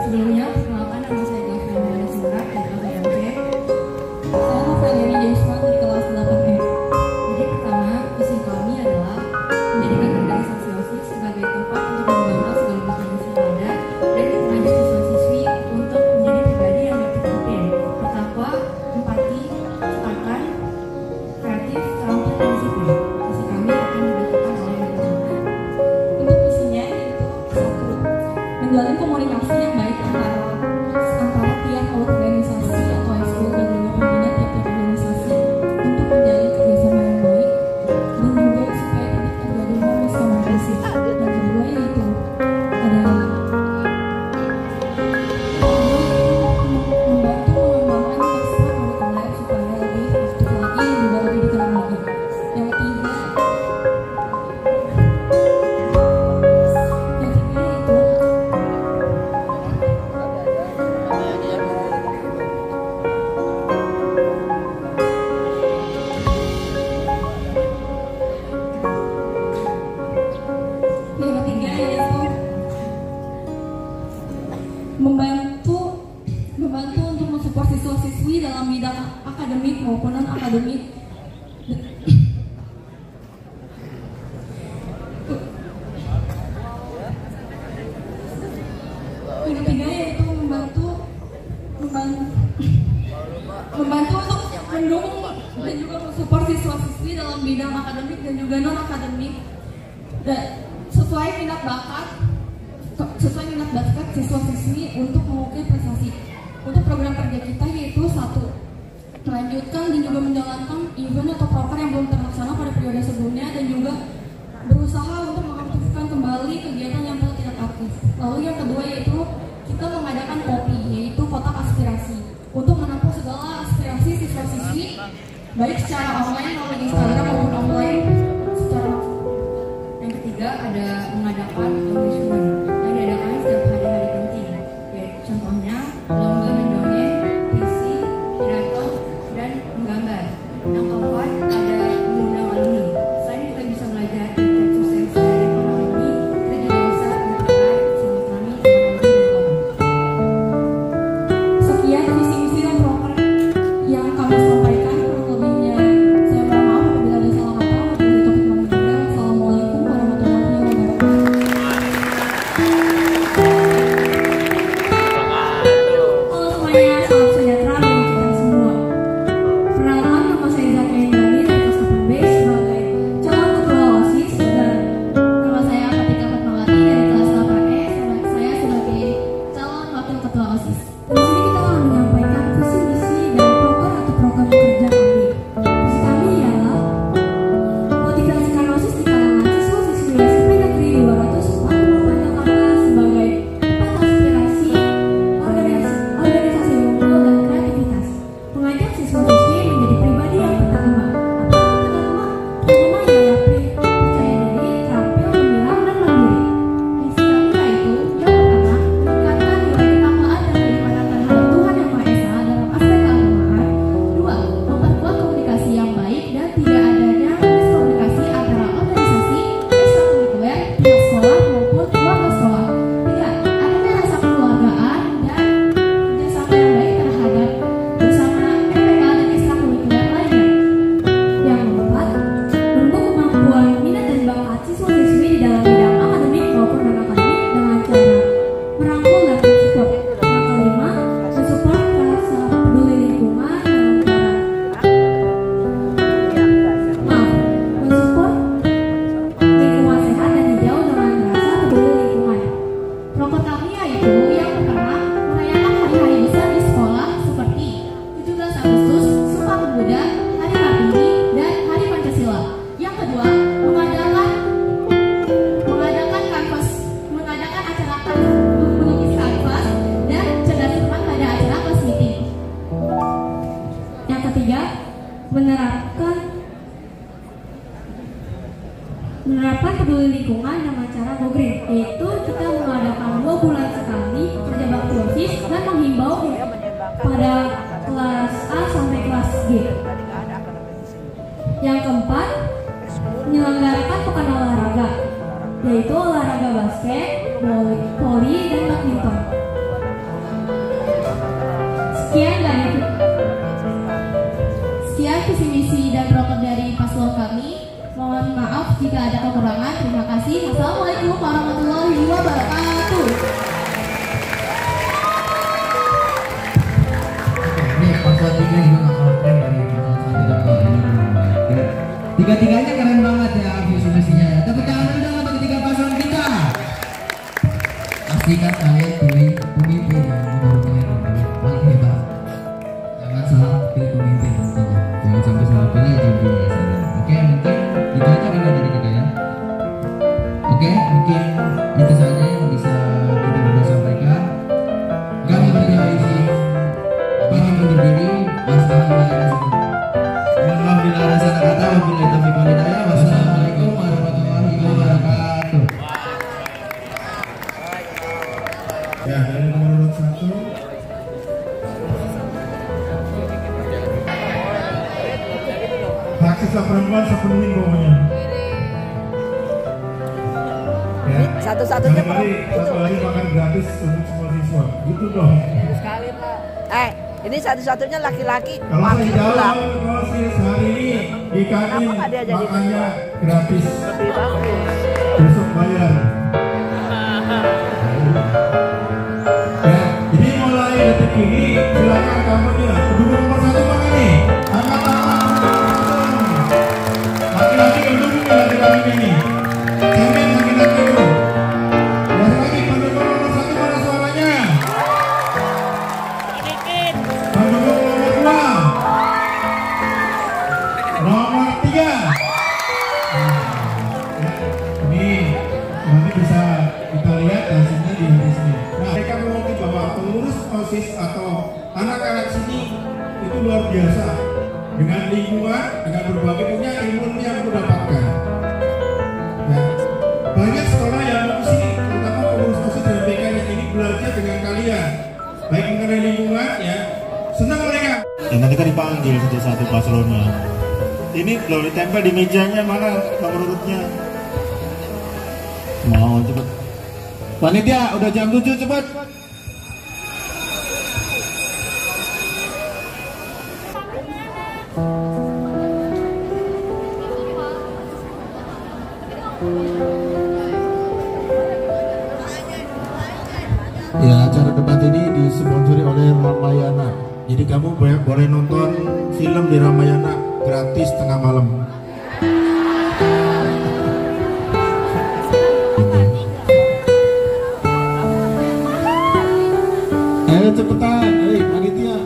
Sebelumnya, perkenalkan nama saya Gavriana Surat dari kelas SMP. Saya Novel dari Joshua di kelas 8E. Jadi pertama, visi kami adalah menjadikan organisasi OSIS sebagai tempat untuk mengembangkan segala potensi yang ada dan mengajak siswa-siswi untuk menjadi pribadi yang berpikir, bertakwa, empati, cekatan, kreatif, terampil, dan disiplin. Visi kami akan dilakukan oleh berbagai. Untuk visinya yaitu satu, menjalin komunikasi yang baik antara tiap organisasi atau ekskul dan juga pembina tiap organisasi untuk menjalin kerjasama yang baik dan juga supaya tidak terjadi miskomunikasi. Dan kedua yaitu adalah membantu mengembangkan ekspor produk lain supaya lebih efektif lagi dan juga lebih dikenal lagi. Yang ketiga yaitu membantu untuk mensupport siswa-siswi dalam bidang akademik maupun non akademik. Yang ketiga yaitu membantu untuk mendukung dan juga mensupport siswa-siswi dalam bidang akademik dan juga non akademik dan sesuai minat bakat siswa-siswi untuk mengukir prestasi. Untuk program kerja kita yaitu satu, melanjutkan dan juga menjalankan event atau proker yang belum terlaksana pada periode sebelumnya dan juga berusaha untuk mengaktifkan kembali kegiatan yang telah tidak aktif. Lalu yang kedua yaitu kita mengadakan kopi, yaitu kotak aspirasi untuk menampung segala aspirasi siswa-siswi baik secara online melalui Instagram maupun offline secara. Yang ketiga ada mengadakan engagement yang diadakan setiap hari-hari penting, yaitu contohnya lomba mendongeng, puisi, pidato, dan menggambar. Yang keempat ada mengundang alumni. Selain kita bisa belajar tingkat sukses dari para alumni, kita juga bisa memperkenalkan silaturahmi dengan alumni. Sekian visi misi dan proker yang kami sampaikan. Kurang lebihnya saya mohon maaf apabila ada salah kata. Assalamualaikum warahmatullahi wabarakatuh. Halo semuanya, salam sejahtera bagi kita semua. Perkenalkan, nama saya Zaki Indani dari kelas 8B sebagai calon ketua OSIS dan nama saya Fatika Fatmawati dari kelas 8E saya sebagai calon wakil ketua OSIS. Di sini kita akan menyampaikan visi misi dan proker atau program kerja kami. Visi kami ialah motivasikan OSIS di kalangan siswa-siswi SMP Negeri 248 Jakarta sebagai tempat aspirasi, organisasi unggul dan kreativitas, mengajak siswa-siswi menjadi pribadi yang beragama. Pertama ialah percaya diri, terampil, gembira, dan mandiri. Visi kami yaitu yang pertama, meningkatkan nilai ketakwaan dan keimanan terhadap Tuhan Yang Maha Esa dalam aspek keagamaan. Dua, memperkuat komunikasi yang baik dan tidak adanya miskomunikasi antara organisasi, ekstrakurikuler, pihak sekolah maupun keluarga sekolah. Tiga, adanya rasa kekeluargaan dan kerjasama yang baik terhadap bersama MPK dan ekstrakurikuler lainnya. Yang keempat, mendukung kemampuan minat dan bakat siswa-siswi di dalam bidang akademik maupun non akademik dengan cara merangkul dan mensupport. Yang kelima, mensupport rasa peduli lingkungan dengan cara mensupport lingkungan sehat dan hijau dengan rasa peduli lingkungan. Proker kami yaitu yang pertama, merayakan hari-hari besar di sekolah seperti 17 Agustus, Sumpah Pemuda, Hari Kartini, dan Hari Pancasila. Yang kedua, mengadakan acara melukis kanvas dan cerdas cermat pada acara kelas meeting. Yang ketiga, menerapkan peduli lingkungan dengan cara go green, yaitu kita mengadakan 2 bulan sekali kerja bakti OSIS dan menghimbau pada kelas A sampai kelas G. Yang keempat, menyelenggarakan pekan olahraga, yaitu olahraga basket, voli, dan badminton. Sekian visi misi dan program dari paslon kami. Mohon maaf jika ada kekurangan. Terima kasih. Assalamualaikum warahmatullahi wabarakatuh. Ini paslon 3 juga nggak kalah keren dari paslon 1 dan 2 ini. Tiga-tiganya keren banget ya visi misinya. Tepuk tangan dulu dong untuk ketiga paslon kita. Pastikan kalian pilih pemimpin yang menurut kalian paling hebat. Jangan salah pilih pemimpin tentunya. Jangan sampai salah pilih jadi salah. Oke, mungkin itu aja kan dari kita ya. Oke, mungkin itu saja yang bisa kita berdua sampaikan. Kami berdua izin pamit undur diri. Wassalamualaikum warahmatullahi wabarakatuh. Wabillahi taufiq wal hidayah. Wassalamualaikum warahmatullahi wabarakatuh. Ya, dari nomor urut 1 hak siswa perempuan sepenuhnya pokoknya. Ya. Satu-satunya satu hari makan gratis untuk semua siswa. Gitu dong. sekali Pak. Ini satu-satunya laki-laki. Kalau saya wakil jawab pulang. proses hari ini ikannya Kenapa nggak dia jadi makannya gratis. Lebih bagus. Besok bayar. Ya, jadi mulai detik ini silakan kamu ya. Duduk nomor 1 mana nih? Angkat tangan. Laki-laki yang duduk nih laki-laki ini. Cemen laki-laki itu. Lihat lagi penduduk nomor 1 mana suaranya? Penduduk nomor 2. Nomor 3. Ini nanti bisa kita lihat hasilnya di hari sini. Nah, mereka mengerti bahwa pengurus OSIS atau anak-anak sini itu luar biasa dengan lingkungan, dengan berbagai punya ilmu yang aku dapatkan. Ya, banyak sekolah yang mau kesini, terutama pengurus OSIS dan BK yang ini belajar dengan kalian, baik mengenai lingkungan, ya, senang mereka. Dan nanti kan dipanggil satu-satu paslonnya. Ini belum ditempel di mejanya, mana nomor urutnya? Mau cepet. Panitia udah jam 7 cepet. Ya, acara debat ini disponsori oleh Ramayana. Jadi kamu boleh nonton film di Ramayana gratis tengah malam. Ayo cepetan, panitia.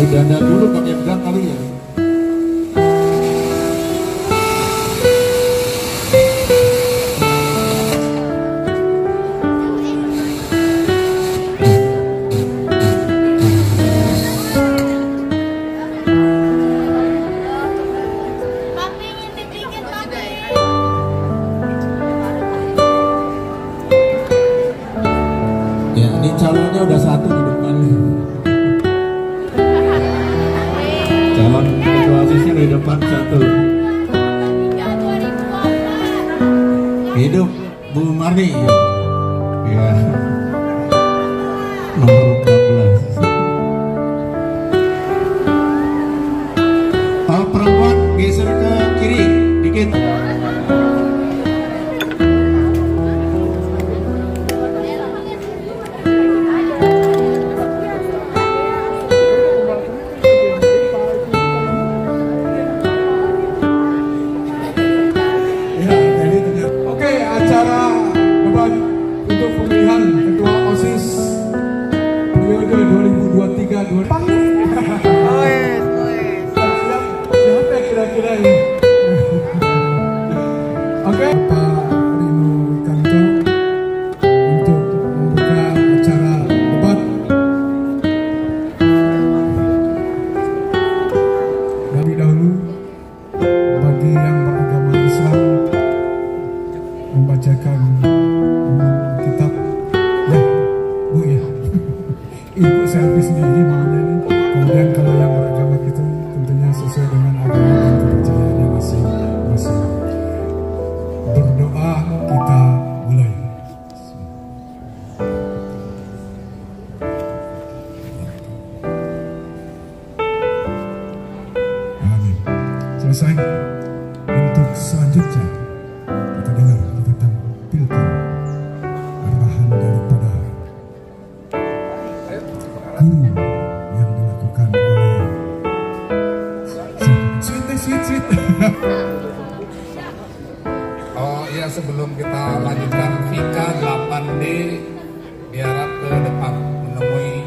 Danda dulu pakai gang kali ya. Ya, ini calonnya udah satu di depan. Calon ketua OSISnya di depan satu. Hidup Bu Marni. Ya. Nomor 14. Kalau perempuan geser ke kiri dikit. Oke, acara debat untuk pemilihan ketua OSIS periode 2023-2024. Siapa kira-kira ini? Oke, Pak Rino Wikanto untuk membuka acara debat. Lebih dahulu bagi yang beragama Islam membacakan kitab ya Bu ya. Ibu servisnya ini mana nih? Kemudian kalau yang beragama itu tentunya sesuai dengan agama dan kepercayaannya masing-masing. Berdoa kita mulai. ya sebelum kita lanjutkan Vika 8D diharap ke depan menemui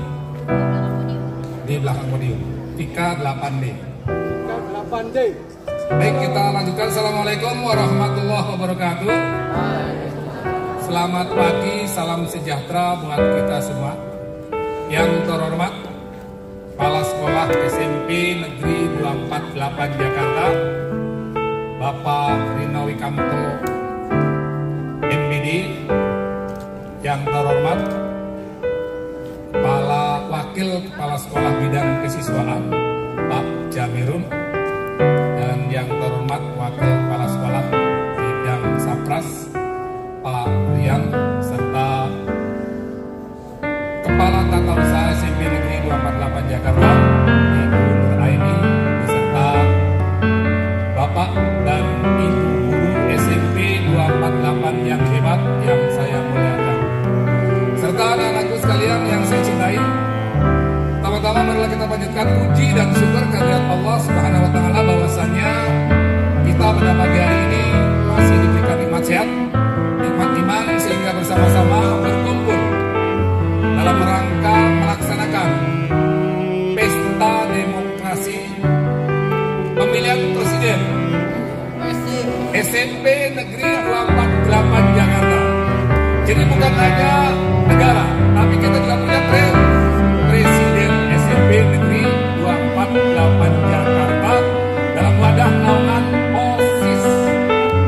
di belakang podium. Vika 8D. Baik, kita lanjutkan. Assalamualaikum warahmatullahi wabarakatuh. Selamat pagi, salam sejahtera buat kita semua. Yang terhormat Kepala Sekolah SMP Negeri 248 Jakarta, Bapak Rino Wikamto MPD. Yang terhormat Wakil Kepala Sekolah Bidang Kesiswaan, Pak Jamirun. Dan yang terhormat Wakil Kepala Sekolah Bidang Sapras, Pak Rian, serta Kepala Tata Usaha SMP Negeri 248 Jakarta, Ibu Nur Aini, beserta Bapak dan Ibu Guru SMP 248 yang hebat yang saya muliakan, serta anak-anakku sekalian yang saya cintai. Pertama-tama marilah kita panjatkan puji dan syukur kehadirat Allah Subhanahu wa taala bahwasanya kita pada pagi hari ini masih diberikan nikmat sehat, nikmat iman, sehingga bersama-sama berkumpul dalam rangka melaksanakan pesta demokrasi pemilihan presiden SMP Negeri 248 Jakarta. Jadi bukan hanya negara, tapi kita juga punya presiden SMP Negeri 248 Jakarta dalam wadah naungan OSIS,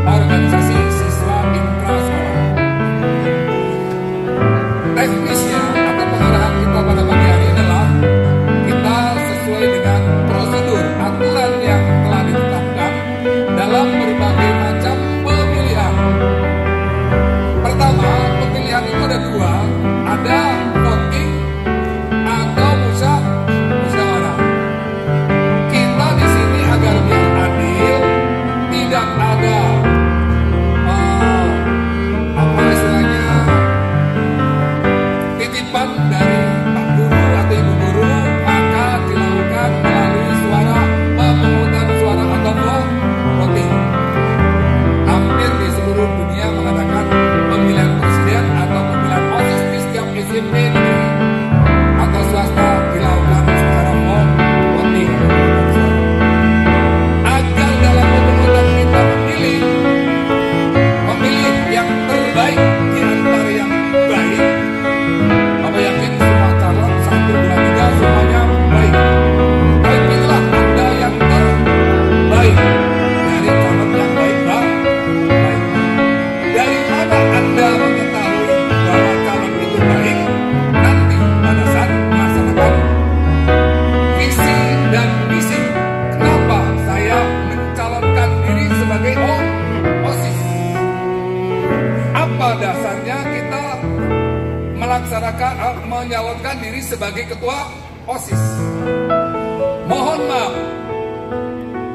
Organisasi Siswa Intrasekolah. Teknisnya atau pengarahan kita pada pagi hari adalah kita sesuai dengan prosedur aturan yang telah ditetapkan dalam berbagai macam pemilihan. Pertama, pemilihan itu ada dua, ada voting atau musyawarah. Kita di sini agar biar adil, tidak ada apa istilahnya titipan dari Pak Guru atau Ibu Guru, maka dilakukan melalui pemungutan suara atau voting. Hampir di seluruh dunia mengadakan pemilihan presiden atau pemilihan OSIS di setiap SMP negeri atau swasta dilakukan secara voting. Agar dalam pemungutan kita memilih yang terbaik di antara yang baik. Bapak yakin semua calon 1, 2, 3 semuanya baik. Tapi pilihlah Anda yang terbaik dari calon yang baik. Dari mana Anda mengetahui bahwa calon itu baik? Nanti pada saat melaksanakan visi dan misi. Kenapa saya mencalonkan diri sebagai OSIS? Apa dasarnya kita menyalonkan diri sebagai ketua OSIS? Mohon maaf,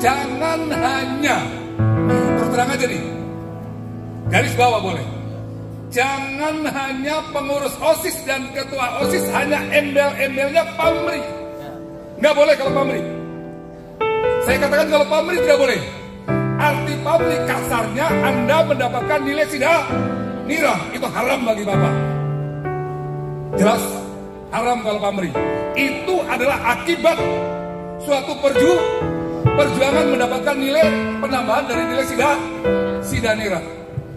jangan hanya terus terang aja nih, garis bawah boleh. Jangan hanya pengurus OSIS dan ketua OSIS hanya embel-embelnya pamrih. Nggak boleh kalau pamrih. Saya katakan kalau pamrih tidak boleh. Arti pamrih kasarnya Anda mendapatkan nilai sidah nirah, itu haram bagi Bapak. Jelas haram kalau pamrih. Itu adalah akibat suatu perjuangan mendapatkan nilai penambahan dari nilai sidah nirah.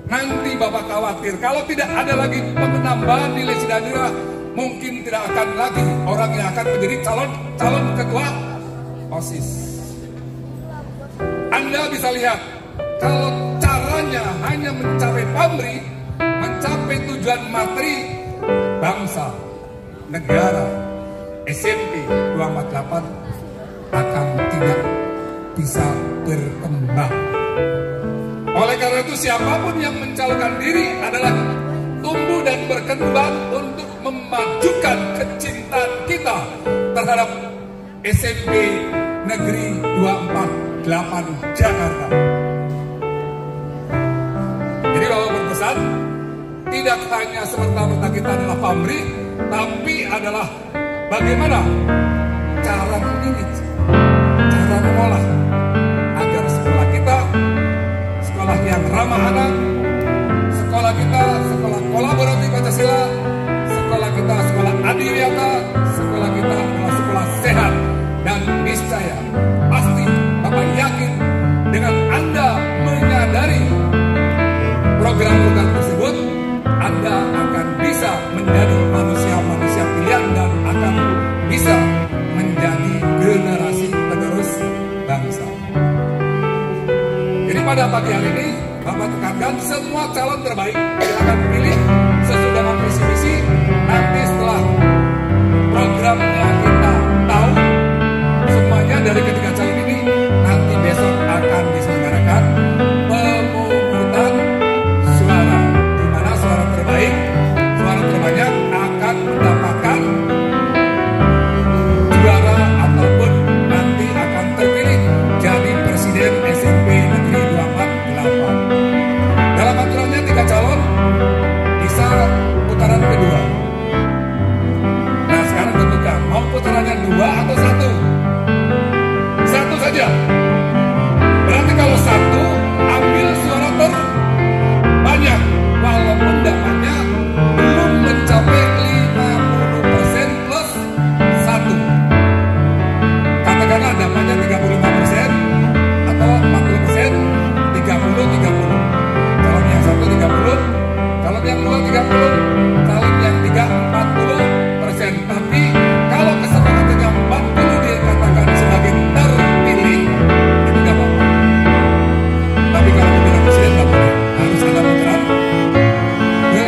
Nanti Bapak khawatir kalau tidak ada lagi penambahan nilai sidah nirah, mungkin tidak akan lagi orang yang akan menjadi calon ketua OSIS. Anda bisa lihat kalau caranya hanya mencapai pamrih, mencapai tujuan materi bangsa, negara, SMP 248 akan tidak bisa berkembang. Oleh karena itu siapapun yang mencalonkan diri adalah tumbuh dan berkembang untuk memajukan kecintaan kita terhadap SMP Negeri 248 Jakarta. Jadi Bapak berpesan, tidak hanya semerta-merta kita adalah pamrih, tapi adalah bagaimana cara mendidik, cara mengolah agar sekolah kita sekolah yang ramah anak, Pancasila, sekolah kita sekolah adiwiyata, sekolah kita adalah sekolah sehat, dan niscaya pasti Bapak yakin dengan Anda menyadari program-program tersebut, Anda akan bisa menjadi manusia-manusia pilihan dan akan bisa menjadi generasi penerus bangsa. Jadi pada pagi hari ini Bapak tekankan semua calon terbaik silakan pilih sesuai dengan visi misi. Nanti setelah programnya kita tahu semuanya dari ketiga calon ini, nanti besok akan diselenggarakan pemungutan suara, di mana suara terbaik, suara terbanyak akan mendapatkan juara ataupun nanti akan terpilih jadi presiden SMP Negeri 248. Dalam aturannya 3 calon bisa putaran kedua. Nah sekarang tentukan mau putarannya 2 atau 1? 1 saja. Berarti kalau 1 ambil suara terbanyak, walaupun dapatnya belum mencapai 50% plus 1. Katakanlah dapatnya 35% atau 40%, 30-30. Calon yang 1 30, calon yang 2 30, calon yang 3 40%. Tapi kalau kesepakatannya 40 dikatakan sebagai terpilih, itu gak apa-apa. Tapi kalau pemilihan presiden gak boleh, harus ada putaran kedua.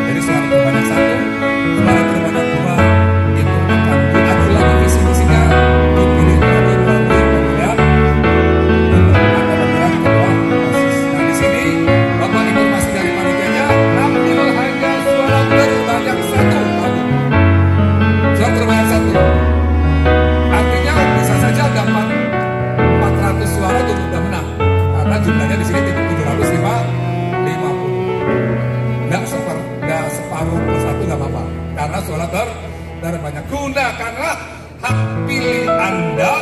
Jadi suara terbanyak 1, suara terbanyak 2, itu akan diatur lagi visi misinya, dipilih lagi melalui pemilihan ketua OSIS. Nah di sini Bapak informasi dari panitianya, ambil hanya suara terbanyak 1. Suara terbanyak 1 artinya bisa saja dapat 400 suara itu sudah menang, karena jumlahnya di sini 750. Nggak separuh plus 1 nggak apa-apa, karena suara terbanyak. Gunakanlah hak pilih Anda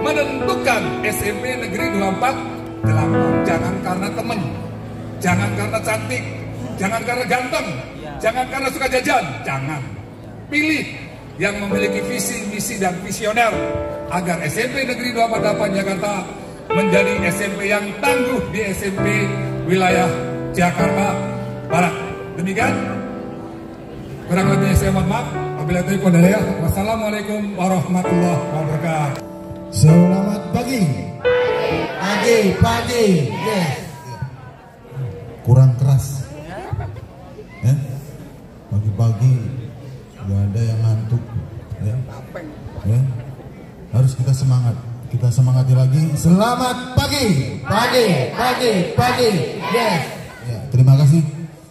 menentukan SMP Negeri 248. Jangan karena teman, jangan karena cantik, jangan karena ganteng, jangan karena suka jajan, jangan. Pilih yang memiliki visi, misi, dan visioner agar SMP Negeri 248 Jakarta menjadi SMP yang tangguh di SMP wilayah Jakarta Barat. Demikian, kurang lebihnya saya mohon maaf. Wabillahi taufiq wal hidayah. Wassalamualaikum warahmatullahi wabarakatuh. Selamat pagi. Pagi. Yes. Kurang keras. Ya. Pagi-pagi nggak ada yang ngantuk. Ya. Ya. Harus kita semangat. Kita semangati lagi. Selamat pagi. Pagi. Yes. Ya, terima kasih.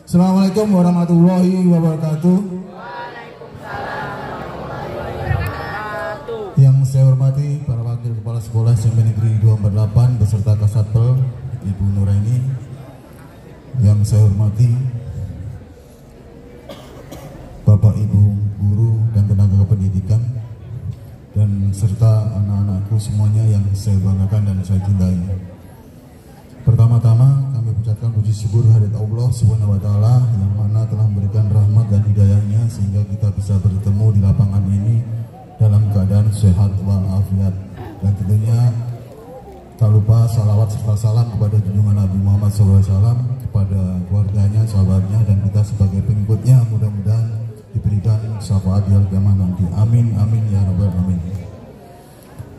Assalamualaikum warahmatullahi wabarakatuh. Yang saya hormati para wakil kepala sekolah SMP Negeri 248 beserta Kasatpel Ibu Nuraini. Yang saya hormati Bapak Ibu guru dan tenaga kependidikan, dan serta anak-anakku semuanya yang saya banggakan dan saya cintai. Pertama-tama kami ucapkan puji syukur hadirat Allah Subhanahu wa taala yang mana telah memberikan rahmat dan hidayahnya sehingga kita bisa bertemu di lapangan ini dalam keadaan sehat walafiat. Dan tentunya tak lupa salawat serta salam kepada junjungan Nabi Muhammad SAW, kepada keluarganya, sahabatnya, dan kita sebagai pengikutnya mudah-mudahan diberikan syafaat di hari kiamat nanti. Amin ya rabbal alamin.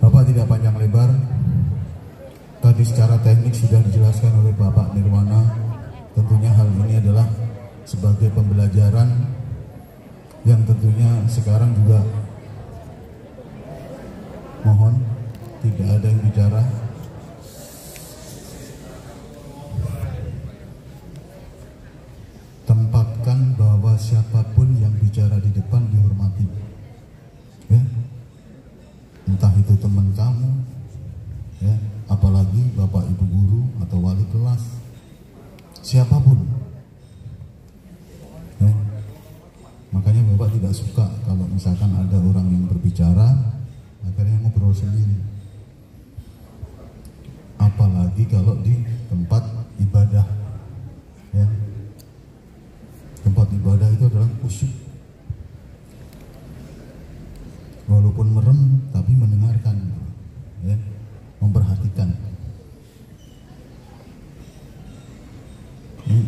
Bapak tidak panjang lebar, tadi secara teknik sudah dijelaskan oleh Bapak Nirwana. Tentunya hal ini adalah sebagai pembelajaran yang tentunya sekarang juga mohon tidak ada yang bicara. Tempatkan bahwa siapapun yang bicara di depan dihormati, ya, entah itu teman kamu, ya, apalagi bapak ibu guru atau wali kelas, siapapun, ya. Makanya bapak tidak suka kalau misalkan ada orang yang berbicara akhirnya ngobrol sendiri, apalagi kalau di tempat ibadah, ya.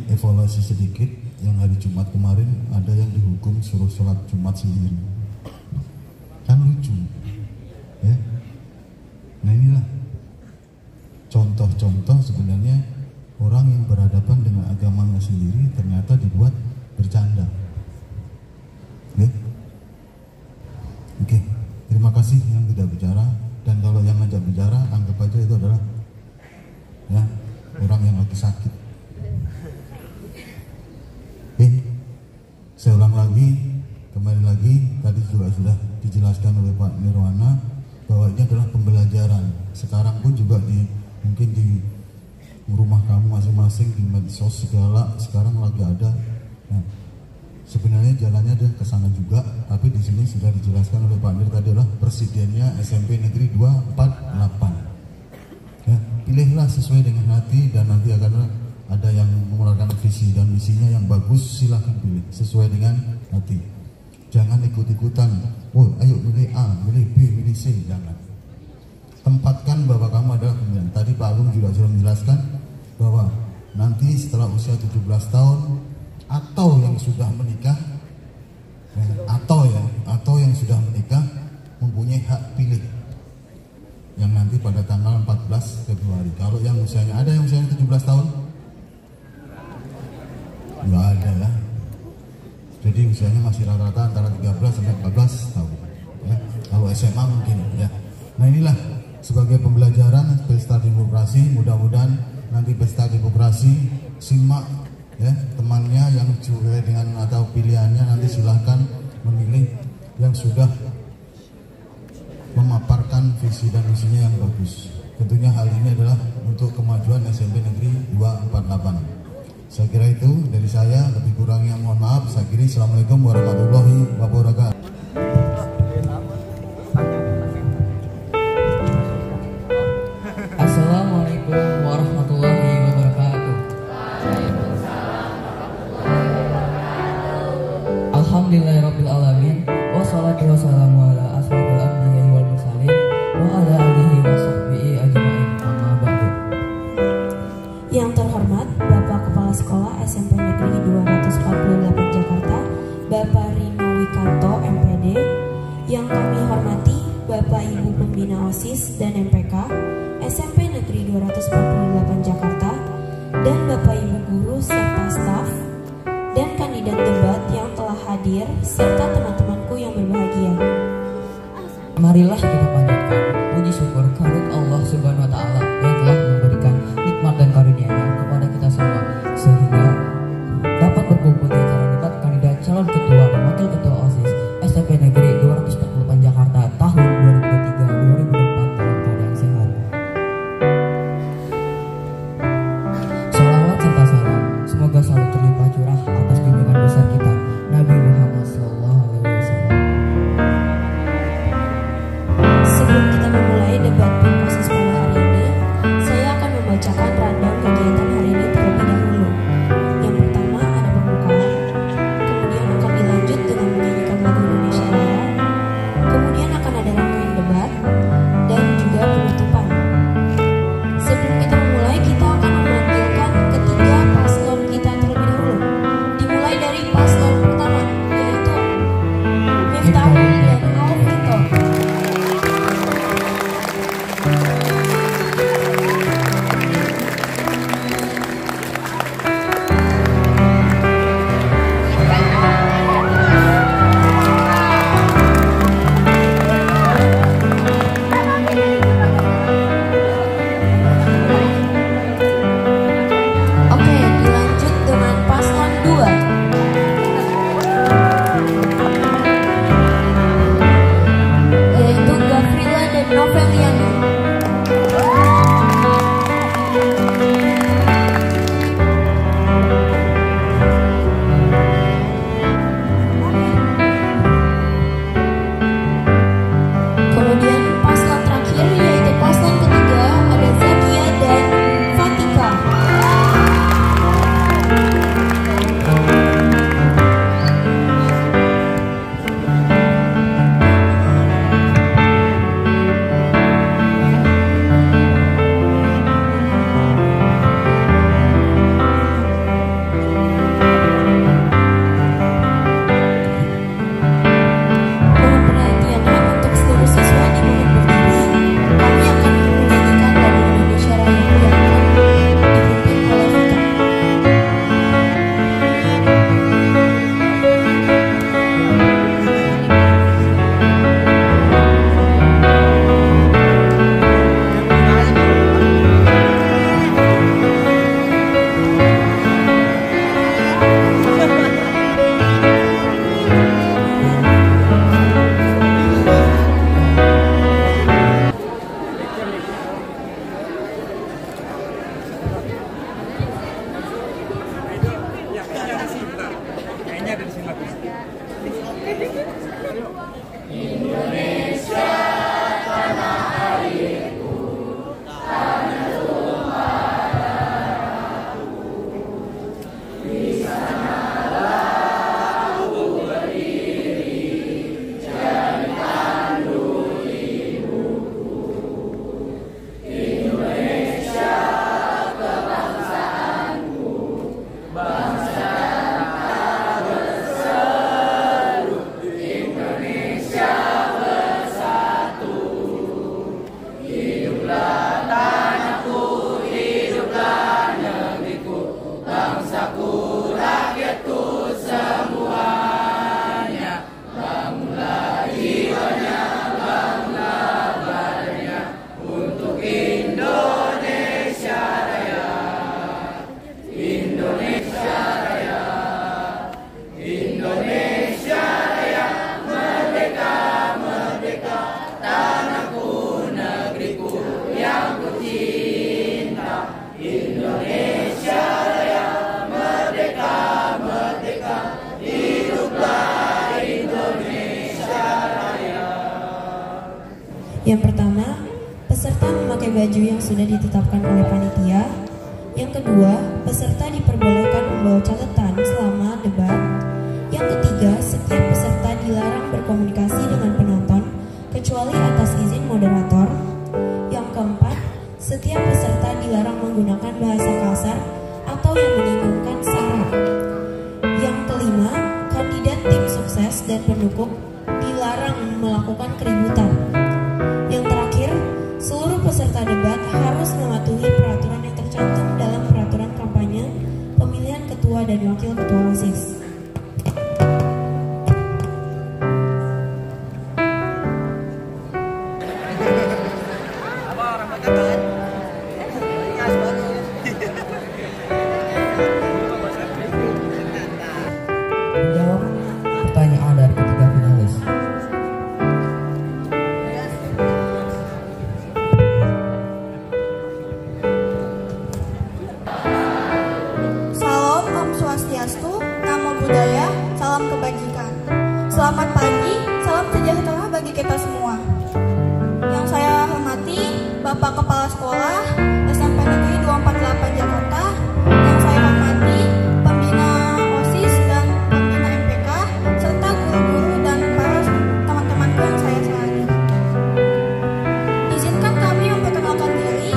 evaluasi sedikit. Yang hari Jumat kemarin ada yang dihukum suruh sholat Jumat sendiri. Kan lucu, ya. Nah inilah contoh-contoh sebenarnya orang yang berhadapan dengan agamanya sendiri ternyata dibuat bercanda. Oke, terima kasih yang tidak bicara, dan kalau yang ngajak bicara anggap aja itu adalah ya orang yang lagi sakit. Saya ulang lagi, kembali lagi, tadi juga sudah dijelaskan oleh Pak Nirwana bahwa ini adalah pembelajaran. Sekarang pun juga mungkin di rumah kamu masing-masing, di medsos segala sekarang lagi ada. Nah, sebenarnya jalannya ada ke sana juga, tapi di sini sudah dijelaskan oleh Pak Nir tadi adalah presidennya SMP Negeri 248. Ya, pilihlah sesuai dengan hati, dan nanti akan ada yang mengeluarkan visi dan misinya yang bagus, silahkan pilih sesuai dengan hati. Jangan ikut-ikutan, oh ayo pilih A, pilih B, pilih C, jangan. Tempatkan bahwa kamu adalah pemilihan. Tadi Pak Agung juga sudah menjelaskan bahwa nanti setelah usia 17 tahun atau yang sudah menikah, atau yang sudah menikah mempunyai hak pilih yang nanti pada tanggal 14 Februari. Kalau yang usianya ada yang usianya 17 tahun, nggak ada ya. Jadi usianya masih rata-rata antara 13 sampai 14 tahun. Ya. Kalau SMA mungkin ya. Nah inilah sebagai pembelajaran pesta demokrasi. Mudah-mudahan nanti pesta demokrasi simak ya temannya yang sesuai dengan atau pilihannya, nanti silahkan memilih yang sudah memaparkan visi dan misinya yang bagus. Tentunya hal ini adalah untuk kemajuan SMP Negeri 248. Saya kira itu dari saya, lebih kurangnya mohon maaf. Saya kira Assalamualaikum warahmatullahi wabarakatuh. Assalamualaikum warahmatullahi wabarakatuh. Alhamdulillahirrabbilalamin. Wassalatu wassalamu ala asrofil anbiya'i wal mursalin wa ala alihi wa sahbihi ajma'in. Amma ba'du. Yang terhormat Bapak Kepala Sekolah SMP Negeri 248 Jakarta, Bapak Rino Wikanto MPD. Yang kami hormati Bapak Ibu Pembina OSIS dan MPK SMP Negeri 248 Jakarta, dan Bapak Ibu Guru serta staf dan kandidat debat yang telah hadir, serta teman-temanku yang berbahagia. Marilah kita panjatkan puji syukur kehadirat Allah Subhanahu wa taala yang telah memberikan nikmat dan karunia-Nya kepada kita semua, sehingga dapat berkumpul di acara debat kandidat calon ketua dan wakil ketua OSIS SMP Negeri 248 Jakarta tahun 2023-2024 dalam keadaan sehat. Salawat serta salam semoga selalu terlimpah curah atas junjungan besar kita Nabi Muhammad SAW. Sebelum kita memulai debat Yang pertama, peserta memakai baju yang sudah ditetapkan oleh panitia. Yang kedua, peserta diperbolehkan membawa catatan selama debat. Yang ketiga, setiap peserta dilarang berkomunikasi dengan penonton kecuali atas izin moderator. Yang keempat, setiap peserta dilarang menggunakan bahasa kasar atau yang menyinggungkan sara. Yang kelima, kandidat tim sukses dan pendukung dilarang melakukan keributan. Yang terakhir, seluruh peserta debat harus mematuhi peraturan yang tercantum dalam peraturan kampanye pemilihan ketua dan wakil ketua OSIS. Menjawab pertanyaan dari ketiga finalis. Salam Om Swastiastu, Namo Buddhaya, salam kebajikan. Selamat pagi, salam sejahtera bagi kita semua. Yang saya hormati Bapak Kepala Sekolah SMP Negeri 248 Jakarta. Yang saya hormati pembina OSIS dan pembina MPK serta guru-guru dan para teman-temanku yang saya sayangi. Izinkan kami memperkenalkan diri.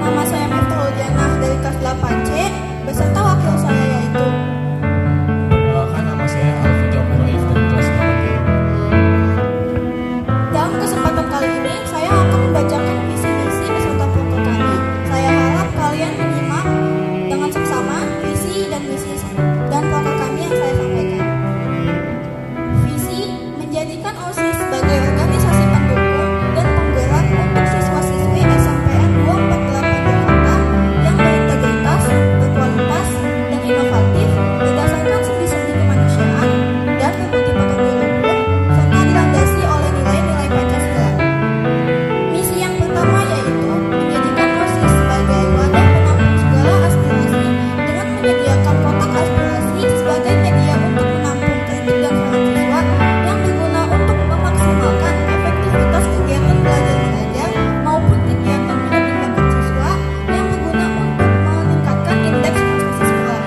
Nama saya Miftahul Janah dari kelas 8C beserta wakil saya yaitu. Perkenalkan, nama saya Alfi Jabur Raif dari kelas 8D. Dalam kesempatan kali ini saya akan membacakan visi-misi beserta program kami. Saya harap kalian menyimak dengan seksama visi dan misi dan program kami yang saya sampaikan. Visi menjadikan OSIS sebagai organisasi pendukung dan penggerak untuk siswa-siswi SMPN 248 Jakarta yang berintegritas, berkualitas, dan inovatif berdasarkan sendi-sendi kemanusiaan dan berbudi pekerti luhur serta dilandasi oleh nilai-nilai Pancasila. Misi yang pertama yaitu menjadikan OSIS sebagai wadah penampung segala aspirasi dengan menyediakan kotak aspirasi sebagai media untuk menampung kritik dan saran siswa yang berguna untuk memaksimalkan efektivitas kegiatan belajar mengajar maupun kegiatan minat siswa yang berguna untuk meningkatkan indeks prestasi sekolah.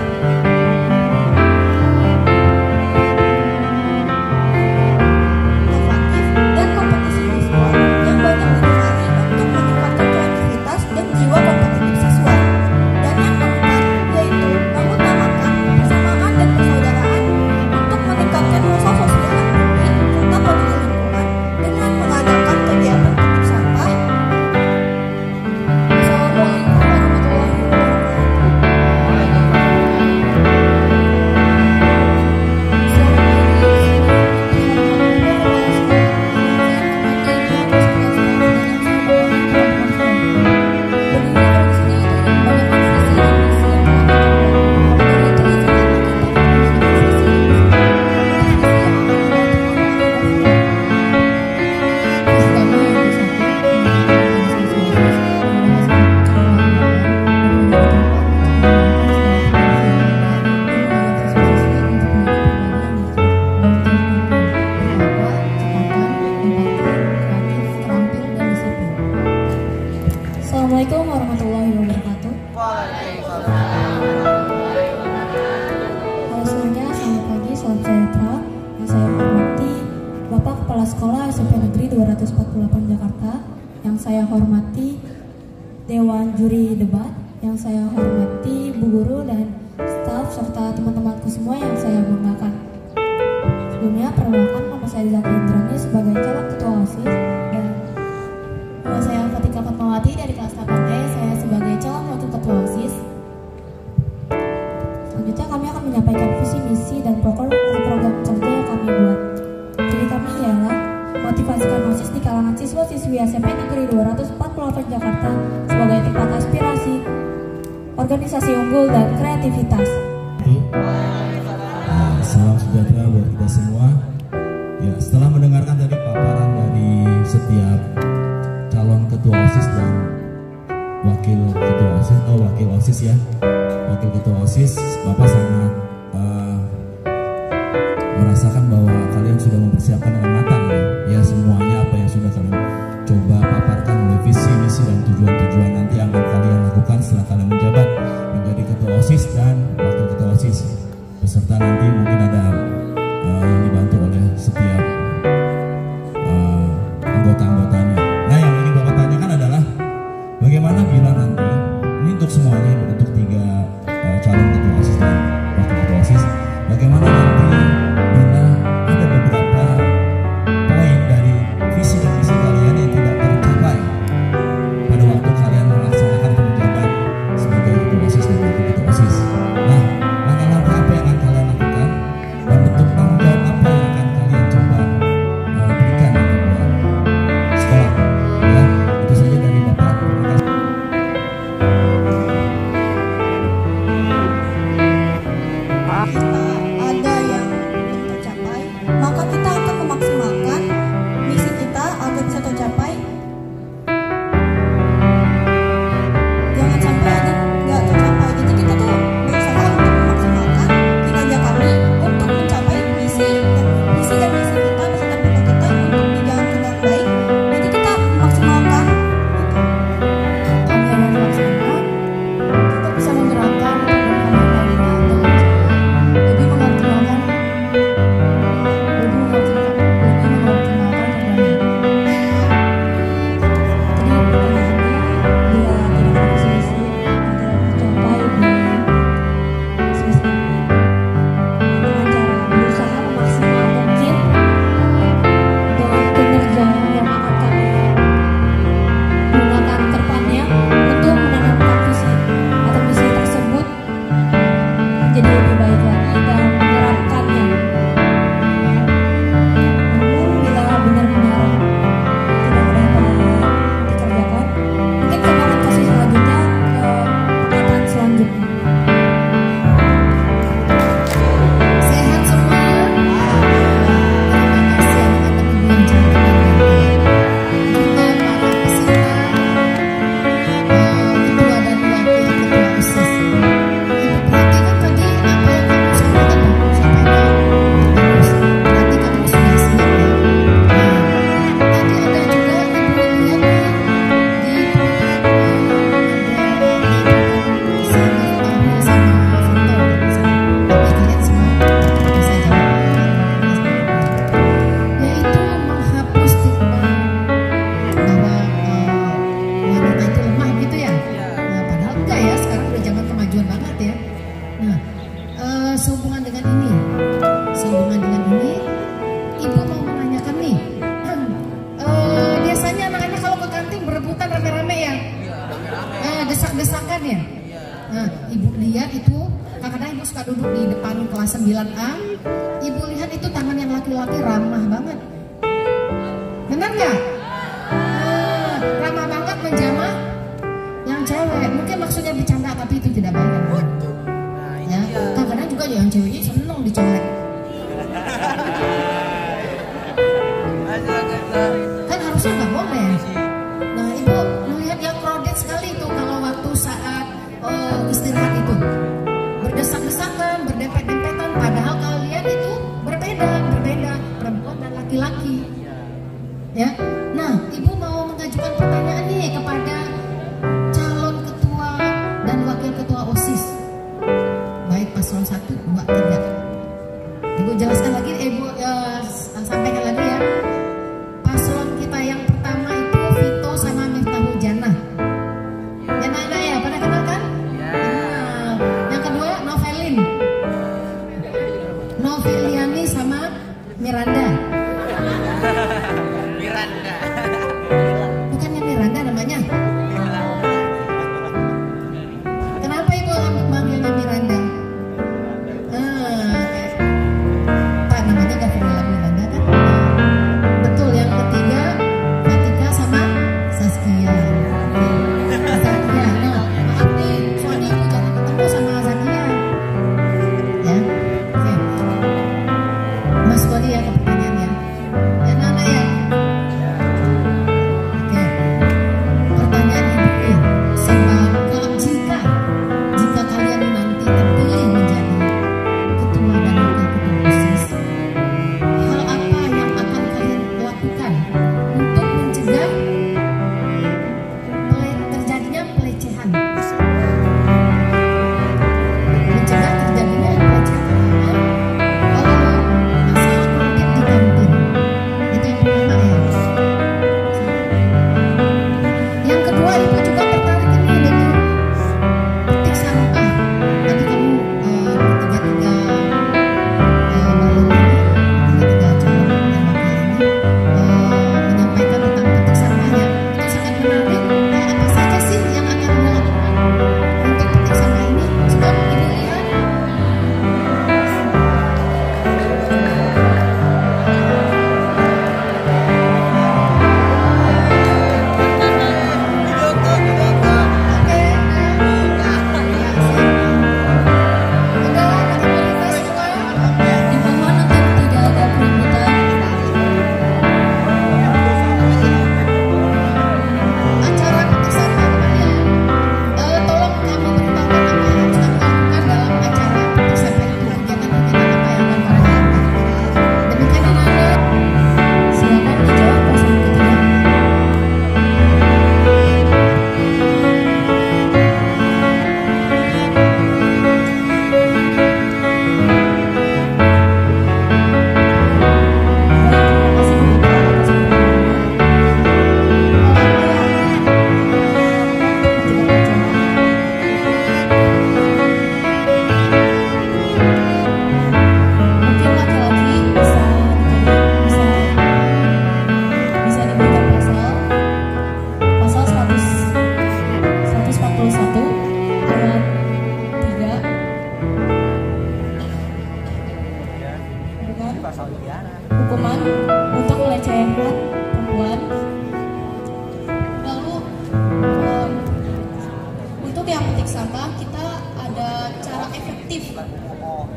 Inovatif dan kompetisi siswa yang banyak didasari untuk meningkatkan kreativitas dan jiwa kompetitif siswa. Dan yang keempat yaitu mengutamakan persamaan dan persaudaraan untuk meningkatkan rasa sosial yang tinggi serta peduli lingkungan dengan mengadakan kegiatan petik sampah. Assalamualaikum warahmatullahi Assalamualaikum warahmatullahi wabarakatuh. Halo semuanya, selamat pagi, salam sejahtera. Yang saya hormati Bapak Kepala Sekolah SMP Negeri 248 Jakarta. Yang saya hormati Dewan Juri Debat. Yang saya hormati Bu Guru dan staf serta teman-temanku semua yang saya banggakan. Sebelumnya perkenalkan, nama saya Zaki Indrani sebagai calon ketua OSIS dan nama saya Fatika Fatmawati dari kelas 8D, saya sebagai calon wakil ketua OSIS. Selanjutnya kami akan menyampaikan visi misi dan program kerja yang kami buat. Jadi kami ialah motivasikan OSIS di kalangan siswa-siswi SMP Negeri 248 Jakarta sebagai tempat aspirasi, organisasi unggul dan kreativitas. Salam sejahtera buat kita semua. Ya, setelah mendengarkan tadi paparan dari setiap calon ketua OSIS dan wakil ketua OSIS, wakil OSIS ya, wakil ketua OSIS, Bapak sangat merasakan bahwa kalian sudah mempersiapkan dengan matang ya, semuanya apa yang sudah kalian coba menjabat menjadi ketua OSIS dan wakil ketua OSIS, beserta nanti mungkin ada yang dibantu oleh setiap anggota-anggotanya. Nah, yang ingin Bapak tanyakan adalah bagaimana bila nanti ini untuk semuanya, untuk 3 calon ketua OSIS dan wakil ketua OSIS, bagaimana nanti bila ada beberapa poin dari visi dan misi kalian yang tidak tercapai pada waktu kalian melaksanakan menjabat sebagai ketua OSIS dan wakil ketua OSIS. Nah, langkah-langkah apa yang akan kalian lakukan dan bentuk tanggung jawab apa yang akan kalian coba berikan buat sekolah? Ya, itu saja dari Bapak. Terima kasih. Ada yang belum tercapai, maka kita akan memaksimalkan misi kita agar bisa tercapai. Jangan sampai ada nggak tercapai. Jadi kita tuh berusaha untuk memaksimalkan kinerja kami untuk mencapai misi dan misi kita beserta program kita untuk dijalankan dengan baik. Jadi kita memaksimalkan. Kami akan melaksanakan, kita bisa menggerakkan program kami dengan lebih mengoptimalkan desak-desakan ya. Nah, ibu lihat itu, kadang-kadang ibu suka duduk di depan kelas 9A. Ibu lihat itu tangan yang laki-laki ramah banget. Benar nggak? Ramah banget menjamah yang cewek. Mungkin maksudnya bercanda, tapi itu tidak baik. Ya, kadang-kadang juga yang ceweknya seneng dicolek. Kan harusnya nggak boleh. Nah, ibu melihat yang crowded sekali itu kalau waktu saat istirahat itu berdesak-desakan, berdempet-dempetan, padahal kalian itu berbeda perempuan dan laki-laki.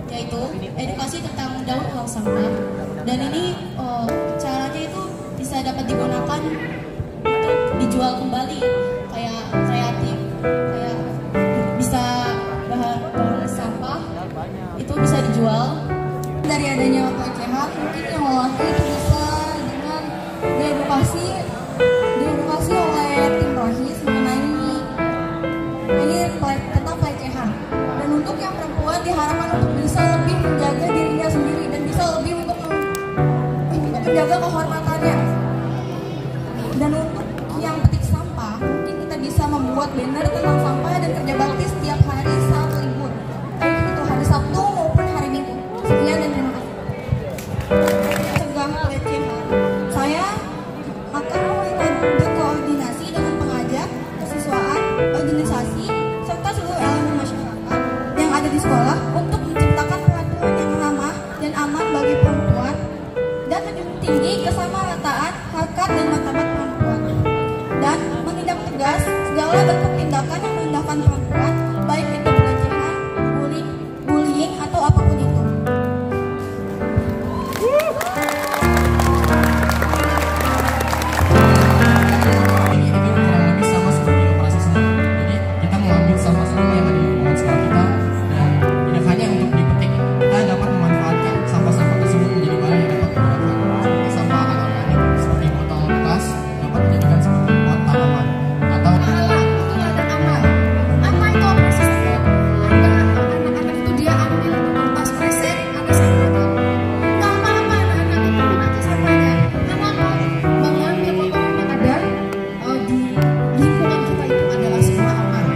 yaitu edukasi tentang daur ulang sampah. Dan ini caranya itu bisa dapat digunakan untuk dijual kembali, kayak kreatif, kayak bisa bahan sampah itu bisa dijual. Dari adanya pelecehan, mungkin yang lelaki itu bisa dengan diedukasi oleh tim Rohis mengenai ini tentang pelecehan. Dan untuk yang perempuan diharapkan untuk bisa lebih menjaga dirinya sendiri dan bisa lebih untuk menjaga kehormatannya. Dan untuk yang petik sampah, mungkin kita bisa membuat banner tentang sampah dan kerja bakti setiap hari saat libur, baik itu hari Sabtu maupun hari Minggu. Sekian dan terima kasih. Mencegah pelecehan, saya akan berkoordinasi dengan pengajak, kesiswaan, organisasi, serta seluruh elemen masyarakat yang ada di sekolah untuk menciptakan peraturan yang ramah dan aman bagi perempuan dan menjunjung tinggi kesamarataan, harkat dan martabat perempuan, dan menindak tegas segala bentuk tindakan yang merendahkan perempuan, baik itu pelecehan, bullying atau apapun itu. Sama-sama yang ada di lingkungan sekolah kita, dan tidak hanya untuk dipetik, kita dapat memanfaatkan sampah-sampah tersebut menjadi bahan yang dapat digunakan seperti sampah anorganik seperti botol bekas dapat dijadikan seperti pot tanaman atau ada amal. Amal itu apa sih? Ada anak-anak itu dia ambil kertas kresek, ada sampahnya. Nggak apa-apa anak-anak itu memakai sampahnya. Amal mengambil kotoran yang ada di lingkungan kita itu adalah sebuah amal.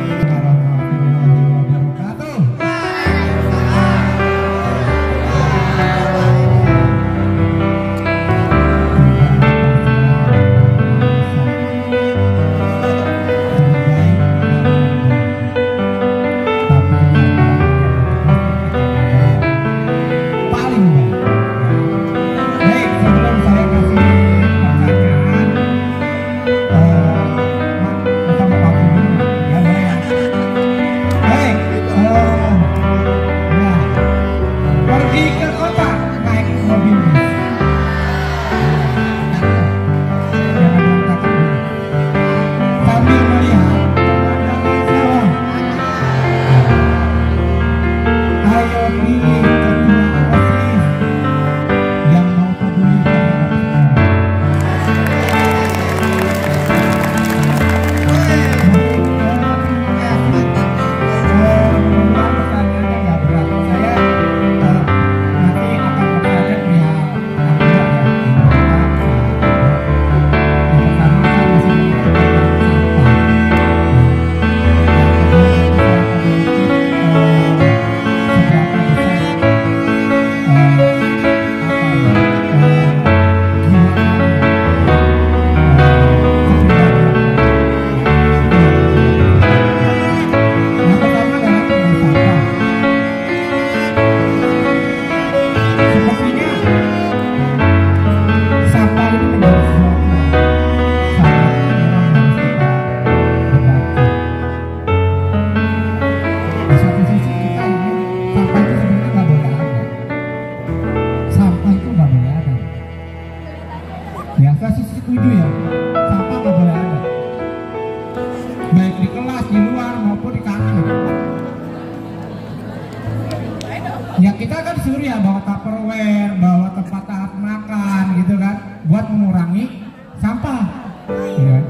Ya kita kan disuruh ya bawa Tupperware, bawa tempat makan gitu kan, buat mengurangi sampah. Ya.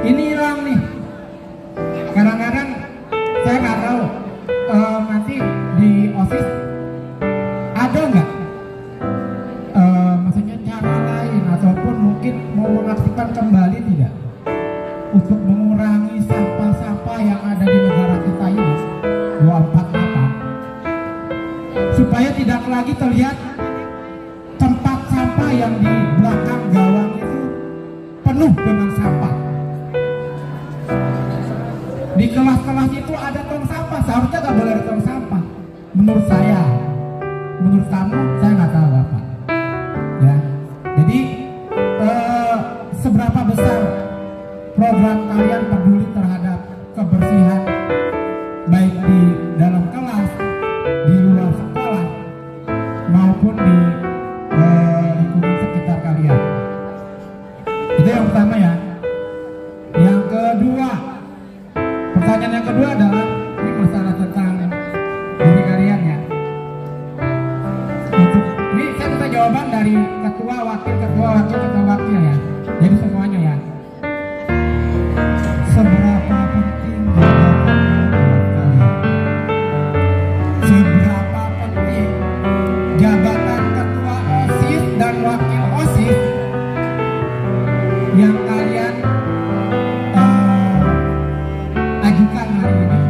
Ini hilang nih. Kadang-kadang saya nggak tahu nanti di OSIS ada nggak, maksudnya cara lain ataupun mungkin mau mengaktifkan kembali tidak untuk mengurangi sampah-sampah yang ada di negara kita ini 248, supaya tidak lagi terlihat tempat sampah yang di belakang gawang itu penuh dengan sampah. Di kelas-kelas itu ada tong sampah, seharusnya nggak boleh ada tong sampah. Menurut saya, menurut kamu, saya nggak tahu apa. Ya, jadi seberapa besar program kalian peduli terhadap kebersihan baik di dalam kelas kedua adalah ini masalah tentang diri kalian ya. Untuk ini saya minta jawaban dari ketua, wakil ya. Jadi semuanya ya. Seberapa penting jabatan buat kalian? Seberapa penting jabatan ketua OSIS dan wakil OSIS yang kalian ajukan hari ini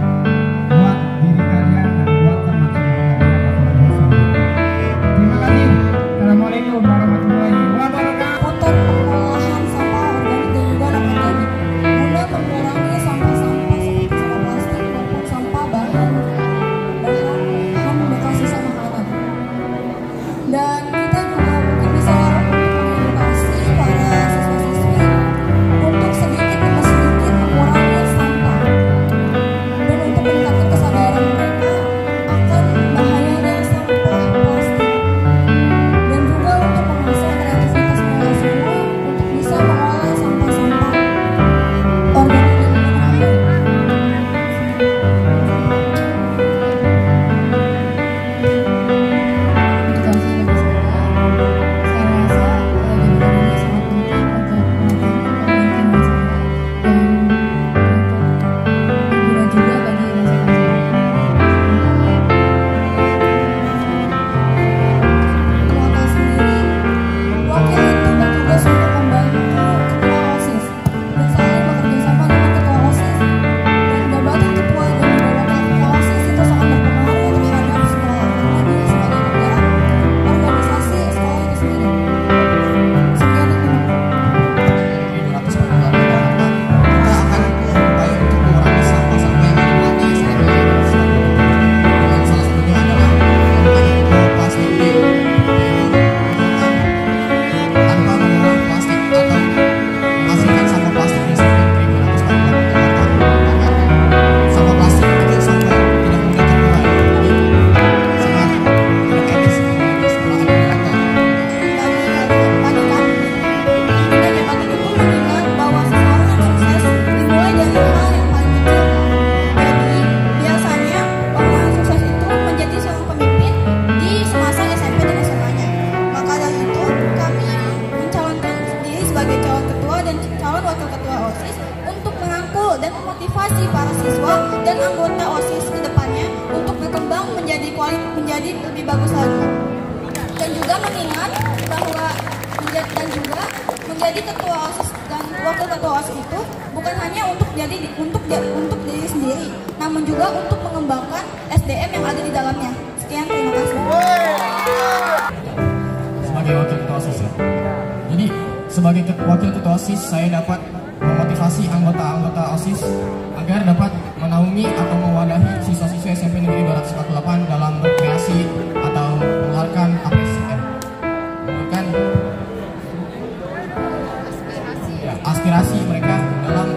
buat diri kalian dan buat teman-teman kalian. Terima kasih. Assalamualaikum warahmatullahi wabarakatuh. Untuk pengolahan sampah organik dan juga non-organik guna mengurangi sampah-sampah seperti sampah plastik maupun sampah bahan bekas sisa makanan. Dan kita juga mungkin bisa mengedukasi para siswa-siswi untuk sedikit demi sedikit mengurangi sampah dan untuk meningkatkan kesadaran mereka akan bahayanya sampah plastik, dan juga untuk mengasah kreativitas mereka semua untuk bisa mengolah sampah-sampah organik dan non-organik. Wakil itu bertugas untuk membantu ketua OSIS dan saling bekerjasama dengan ketua OSIS, dan jabatan ketua dan juga wakil OSIS itu sangat berpengaruh terhadap sekolah karena dia sebagai penggerak organisasi sekolah itu sendiri. Sekian dan terima kasih. Kita akan berupaya untuk mengurangi sampah-sampah yang ada di selama ini. Dengan salah satunya adalah menggunakan plastik tanpa mengolah plastik atau menghasilkan sampah plastik yang seperti 1.248 sampah plastik itu sampah tidak mudah terurai, jadi sangat tidak etis di sekolah dirata. Bagi kami, intinya jabatan itu mengingat bahwa seseorang yang sukses dimulai dari hal yang paling kecil. Jadi, biasanya orang yang sukses itu menjadi seorang pemimpin di semasa SMP dan SMA-nya. Maka dari itu, kami mencalonkan diri sebagai calon ketua dan calon wakil ketua OSIS untuk merangkul dan memotivasi para siswa dan anggota OSIS ke depannya untuk berkembang menjadi lebih bagus lagi. Dan juga mengingat bahwa menjadi ketua OSIS dan wakil ketua OSIS itu bukan hanya untuk diri sendiri, namun juga untuk mengembangkan SDM yang ada di dalamnya. Sekian, terima kasih. Sebagai wakil ketua OSIS ya. Jadi sebagai wakil ketua OSIS saya dapat memotivasi anggota-anggota OSIS agar dapat menaungi atau mewadahi siswa-siswa SMP Negeri 248 dalam berkreasi atau mengeluarkan aspirasi mereka dalam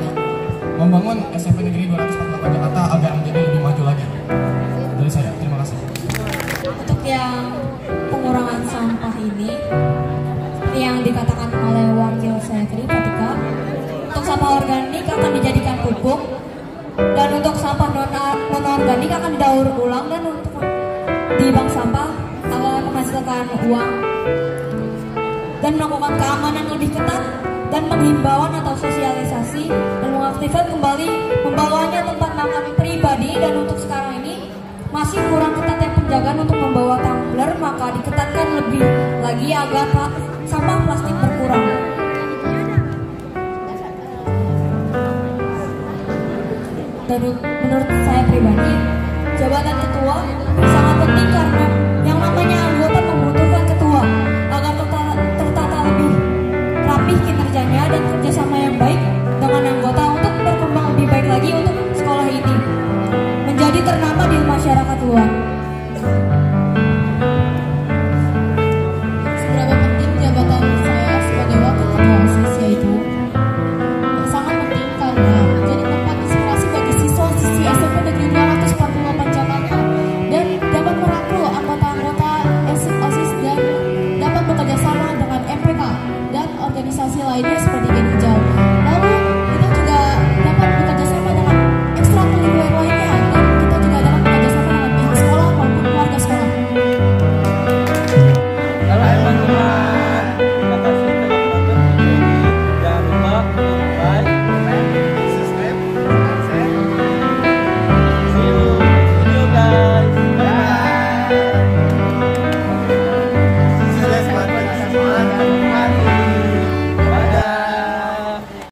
membangun SMP Negeri 248 Jakarta agar menjadi lebih maju lagi. Dari saya, terima kasih. Untuk yang pengurangan sampah ini, seperti yang dikatakan oleh wakil saya tadi ketika untuk sampah organik akan dijadikan pupuk, dan untuk sampah non-organik akan didaur ulang, dan untuk di bank sampah akan menghasilkan uang, dan melakukan keamanan lebih ketat dan menghimbauan atau sosialisasi dan mengaktifkan kembali membawanya tempat makan pribadi. Dan untuk sekarang ini masih kurang ketat yang penjagaan untuk membawa tumbler, maka diketatkan lebih lagi agar sampah plastik berkurang. Dan menurut saya pribadi, jabatan ketua sangat penting karena yang namanya anggota membutuhkan ketua agar tertata lebih rapih kinerjanya dan kerjasama yang baik dengan anggota untuk berkembang lebih baik lagi untuk sekolah ini menjadi ternama di masyarakat luar.